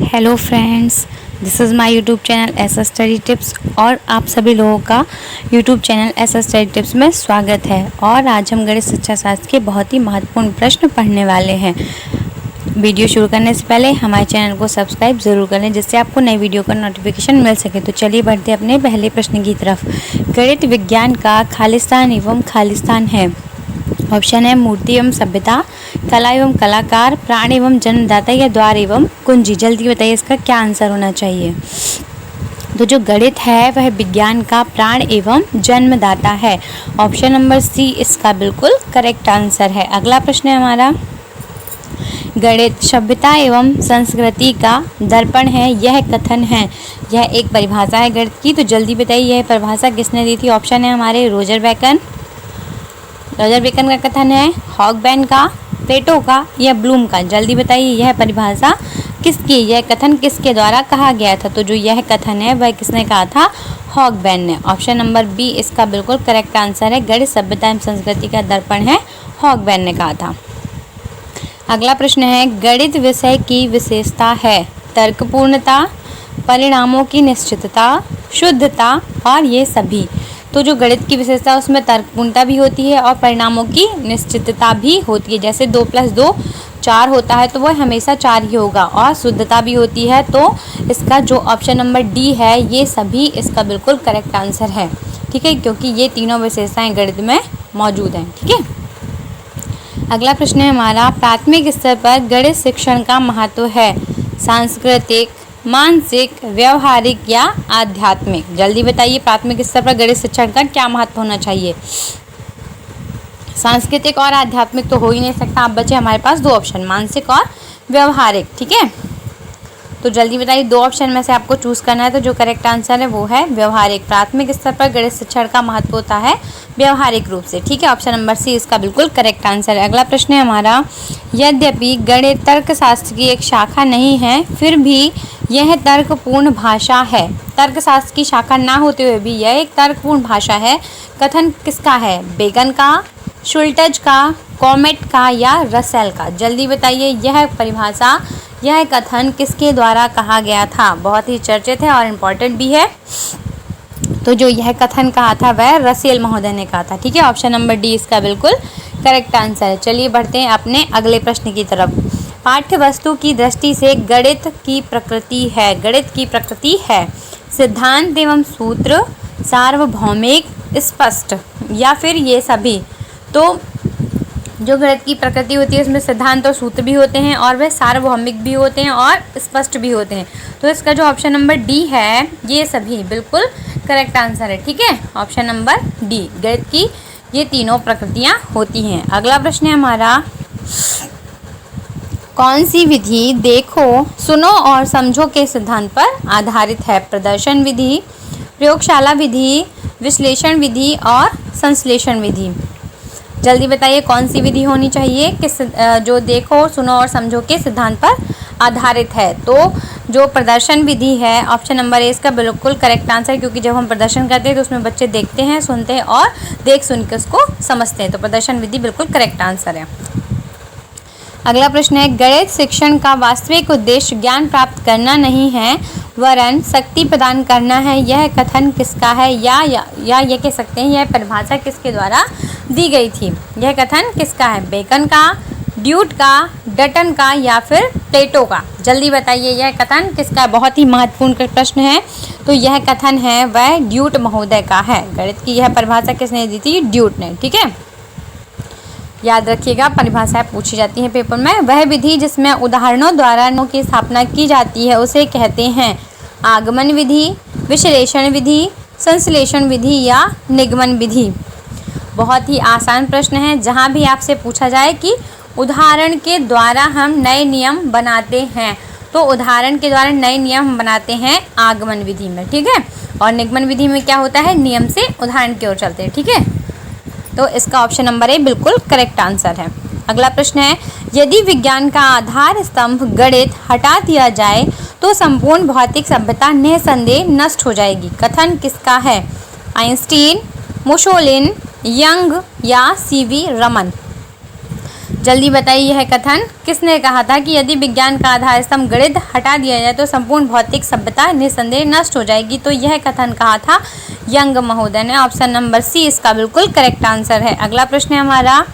Hello friends, this is my YouTube channel ऐसा study tips और आप सभी लोगों का यूट्यूब चैनल ऐसा स्टडी टिप्स में स्वागत है। और आज हम गणित शिक्षा शास्त्र के बहुत ही महत्वपूर्ण प्रश्न पढ़ने वाले हैं। वीडियो शुरू करने से पहले हमारे चैनल को सब्सक्राइब ज़रूर करें जिससे आपको नई वीडियो का नोटिफिकेशन मिल सके। तो चलिए बढ़ते अपने पहले प्रश्न की तरफ। गणित विज्ञान का खालिस्तान एवं खालिस्तान है। ऑप्शन है मूर्ति एवं सभ्यता, कला एवं कलाकार, प्राण एवं जन्मदाता या द्वार एवं कुंजी। जल्दी बताइए इसका क्या आंसर होना चाहिए। तो जो गणित है वह विज्ञान का प्राण एवं जन्मदाता है। ऑप्शन नंबर सी इसका बिल्कुल करेक्ट आंसर है। अगला प्रश्न है हमारा, गणित सभ्यता एवं संस्कृति का दर्पण है, यह कथन है। यह एक परिभाषा है गणित की, तो जल्दी बताइए यह परिभाषा किसने दी थी। ऑप्शन है हमारे रोजर बेकन का कथन है, हॉगबैन का, प्लेटो का या ब्लूम का। जल्दी बताइए यह परिभाषा किसकी, यह कथन किसके द्वारा कहा गया था। तो जो यह कथन है वह किसने कहा था, हॉगबैन ने। ऑप्शन नंबर बी इसका बिल्कुल करेक्ट आंसर है। गणित सभ्यता एवं संस्कृति का दर्पण है, हॉगबैन ने कहा था। अगला प्रश्न है, गणित विषय की विशेषता है तर्कपूर्णता, परिणामों की निश्चितता, शुद्धता और ये सभी। तो जो गणित की विशेषता है उसमें तर्कपूर्णता भी होती है और परिणामों की निश्चितता भी होती है। जैसे 2 + 2 4 होता है तो वह हमेशा 4 ही होगा। और शुद्धता भी होती है। तो इसका जो ऑप्शन नंबर डी है ये सभी इसका बिल्कुल करेक्ट आंसर है। ठीक है, क्योंकि ये तीनों विशेषताएं गणित में मौजूद हैं। ठीक है, अगला प्रश्न है हमारा, प्राथमिक स्तर पर गणित शिक्षण का महत्व है सांस्कृतिक, मानसिक, व्यवहारिक या आध्यात्मिक। जल्दी बताइए प्राथमिक स्तर पर गणित शिक्षण का क्या महत्व होना चाहिए। सांस्कृतिक और आध्यात्मिक तो हो ही नहीं सकता। आप बचे हमारे पास 2 ऑप्शन, मानसिक और व्यवहारिक। ठीक है, तो जल्दी बताइए 2 ऑप्शन में से आपको चूज करना है। तो जो करेक्ट आंसर है वो है व्यवहारिक। प्राथमिक स्तर पर गणित शिक्षण का महत्व होता है व्यवहारिक रूप से। ठीक है, ऑप्शन नंबर सी इसका बिल्कुल करेक्ट आंसर है। अगला प्रश्न है हमारा, यद्यपि गणित तर्कशास्त्र की एक शाखा नहीं है फिर भी यह तर्कपूर्ण भाषा है। तर्कशास्त्र की शाखा ना होते हुए भी यह एक तर्कपूर्ण भाषा है। कथन किसका है, बेकन का, शुल्टज का, कॉमेट का या रसेल का। जल्दी बताइए यह परिभाषा, यह कथन किसके द्वारा कहा गया था। बहुत ही चर्चित है और इम्पॉर्टेंट भी है। तो जो यह कथन कहा था वह रसेल महोदय ने कहा था। ठीक है, ऑप्शन नंबर डी इसका बिल्कुल करेक्ट आंसर है। चलिए बढ़ते हैं अपने अगले प्रश्न की तरफ। पाठ्य वस्तु की दृष्टि से गणित की प्रकृति है सिद्धांत एवं सूत्र, सार्वभौमिक, स्पष्ट या फिर ये सभी। तो जो गणित की प्रकृति होती है उसमें सिद्धांत और सूत्र भी होते हैं और वे सार्वभौमिक भी होते हैं और स्पष्ट भी होते हैं। तो इसका जो ऑप्शन नंबर डी है ये सभी बिल्कुल करेक्ट आंसर है। ठीक है, ऑप्शन नंबर डी, गणित की ये तीनों प्रकृतियां होती हैं। अगला प्रश्न है हमारा, कौन सी विधि देखो, सुनो और समझो के सिद्धांत पर आधारित है। प्रदर्शन विधि, प्रयोगशाला विधि, विश्लेषण विधि और संश्लेषण विधि। जल्दी बताइए कौन सी विधि होनी चाहिए किस जो देखो, सुनो और समझो के सिद्धांत पर आधारित है। तो जो प्रदर्शन विधि है ऑप्शन नंबर ए इसका बिल्कुल करेक्ट आंसर है, क्योंकि जब हम प्रदर्शन करते हैं तो उसमें बच्चे देखते हैं, सुनते हैं और देख सुन के उसको समझते हैं। तो प्रदर्शन विधि बिल्कुल करेक्ट आंसर है। अगला प्रश्न है, गणित शिक्षण का वास्तविक उद्देश्य ज्ञान प्राप्त करना नहीं है वरन शक्ति प्रदान करना है। यह कथन किसका है या ये कह सकते हैं यह परिभाषा किसके द्वारा दी गई थी। यह कथन किसका है, बेकन का, ड्यूट का, डटन का या फिर प्लेटो का। जल्दी बताइए यह कथन किसका है। बहुत ही महत्वपूर्ण प्रश्न है। तो यह कथन है वह ड्यूट महोदय का है। गणित की यह परिभाषा किसने दी थी, ड्यूट ने। ठीक है, याद रखिएगा परिभाषाएं पूछी जाती हैं पेपर में। वह विधि जिसमें उदाहरणों द्वारा की स्थापना की जाती है उसे कहते हैं आगमन विधि, विश्लेषण विधि, संश्लेषण विधि या निगमन विधि। बहुत ही आसान प्रश्न है। जहाँ भी आपसे पूछा जाए कि उदाहरण के द्वारा हम नए नियम बनाते हैं, तो उदाहरण के द्वारा नए नियम हम बनाते हैं आगमन विधि में। ठीक है, और निगमन विधि में क्या होता है, नियम से उदाहरण की ओर चलते हैं। ठीक है, तो इसका ऑप्शन नंबर ए बिल्कुल करेक्ट आंसर है। अगला प्रश्न है, यदि विज्ञान का आधार स्तंभ गणित हटा दिया जाए तो संपूर्ण भौतिक सभ्यता निःसंदेह नष्ट हो जाएगी। कथन किसका है, आइंस्टीन, मुसोलिन, यंग या सीवी रमन। जल्दी बताइए यह कथन किसने कहा था कि यदि विज्ञान का आधार स्तंभ गणित हटा दिया जाए तो संपूर्ण भौतिक सभ्यता निस्संदेह नष्ट हो जाएगी। तो यह कथन कहा था यंग महोदय ने। ऑप्शन नंबर सी इसका बिल्कुल करेक्ट आंसर है। अगला प्रश्न है हमारा,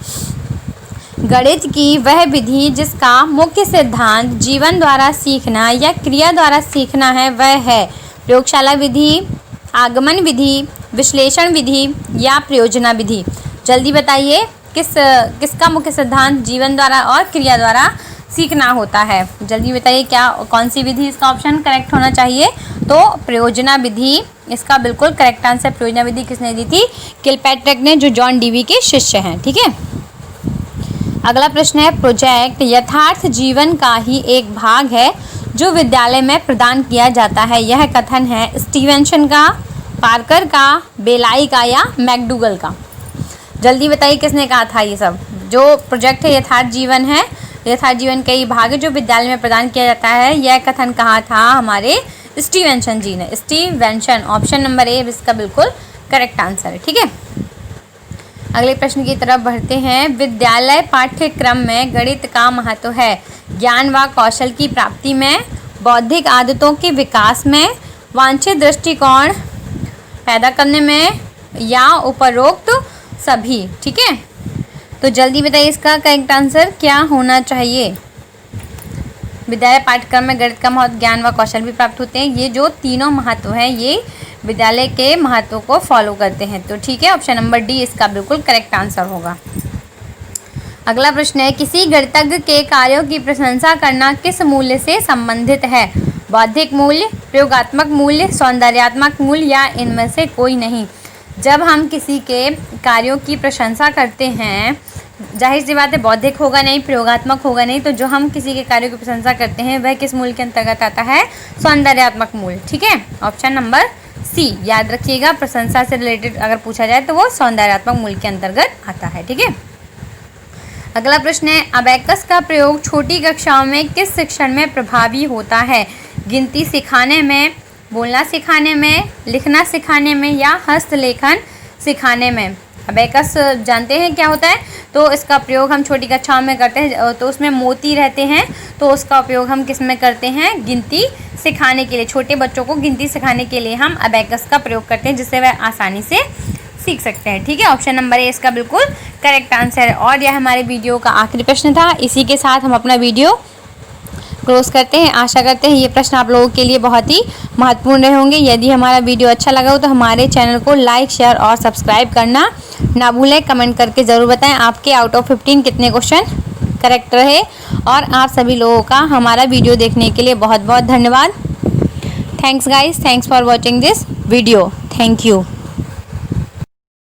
गणित की वह विधि जिसका मुख्य सिद्धांत जीवन द्वारा सीखना या क्रिया द्वारा सीखना है वह है प्रयोगशाला विधि, आगमन विधि, विश्लेषण विधि या प्रयोजना विधि। जल्दी बताइए किसका मुख्य सिद्धांत जीवन द्वारा और क्रिया द्वारा सीखना होता है। जल्दी बताइए कौन सी विधि इसका ऑप्शन करेक्ट होना चाहिए। तो प्रयोजना विधि इसका बिल्कुल करेक्ट आंसर। प्रयोजना विधि किसने दी थी? किलपैट्रिक ने, जो जॉन डीवी के शिष्य हैं। ठीक है, अगला प्रश्न है, प्रोजेक्ट यथार्थ जीवन का ही एक भाग है जो विद्यालय में प्रदान किया जाता है। यह कथन है स्टीवेंसन का, पार्कर का, बेलाई का या मैकडूगल का। जल्दी बताइए किसने कहा था ये सब। जो प्रोजेक्ट है यथार्थ जीवन है, यथार्थ जीवन का ही भाग है जो विद्यालय में प्रदान किया जाता है, यह कथन कहा था हमारे स्टीवेंसन जी ने। स्टीवेंसन, ऑप्शन नंबर ए इसका बिल्कुल करेक्ट आंसर है। ठीक है, अगले प्रश्न की तरफ बढ़ते हैं। विद्यालय पाठ्यक्रम में गणित का महत्व है ज्ञान व कौशल की प्राप्ति में, बौद्धिक आदतों के विकास में, वांछित दृष्टिकोण पैदा करने में या उपरोक्त सभी। ठीक है, तो जल्दी बताइए इसका करेक्ट आंसर क्या होना चाहिए। विद्यालय पाठ्यक्रम में गणित का महत्व, ज्ञान व कौशल भी प्राप्त होते हैं। ये जो तीनों महत्व हैं ये विद्यालय के महत्व को फॉलो करते हैं। तो ठीक है, ऑप्शन नंबर डी इसका बिल्कुल करेक्ट आंसर होगा। अगला प्रश्न है, किसी गणितज्ञ के कार्यों की प्रशंसा करना किस मूल्य से संबंधित है? बौद्धिक मूल्य, प्रयोगात्मक मूल्य, सौंदर्यात्मक मूल्य या इनमें से कोई नहीं। जब हम किसी के कार्यों की प्रशंसा करते हैं, जाहिर सी बात है बौद्धिक होगा नहीं, प्रयोगात्मक होगा नहीं, तो जो हम किसी के कार्यों की प्रशंसा करते हैं वह किस मूल्य के अंतर्गत आता है? सौंदर्यात्मक मूल्य। ठीक है, ऑप्शन नंबर सी याद रखिएगा। प्रशंसा से रिलेटेड अगर पूछा जाए तो वो सौंदर्यात्मक मूल्य के अंतर्गत आता है। ठीक है, अगला प्रश्न है, अबैकस का प्रयोग छोटी कक्षाओं में किस शिक्षण में प्रभावी होता है? गिनती सिखाने में, बोलना सिखाने में, लिखना सिखाने में या हस्तलेखन सिखाने में। अबैकस जानते हैं क्या होता है? तो इसका प्रयोग हम छोटी कक्षाओं में करते हैं, तो उसमें मोती रहते हैं, तो उसका उपयोग हम किस में करते हैं? गिनती सिखाने के लिए। छोटे बच्चों को गिनती सिखाने के लिए हम अबैकस का प्रयोग करते हैं, जिससे वह आसानी से सीख सकते हैं। ठीक है, ऑप्शन नंबर ए इसका बिल्कुल करेक्ट आंसर है। और यह हमारे वीडियो का आखिरी प्रश्न था। इसी के साथ हम अपना वीडियो क्लोज करते हैं। आशा करते हैं ये प्रश्न आप लोगों के लिए बहुत ही महत्वपूर्ण रहे होंगे। यदि हमारा वीडियो अच्छा लगा हो तो हमारे चैनल को लाइक, शेयर और सब्सक्राइब करना ना भूलें। कमेंट करके ज़रूर बताएं आपके आउट ऑफ 15 कितने क्वेश्चन करेक्ट रहे। और आप सभी लोगों का हमारा वीडियो देखने के लिए बहुत बहुत धन्यवाद। Thanks guys, thanks for watching this video. Thank you.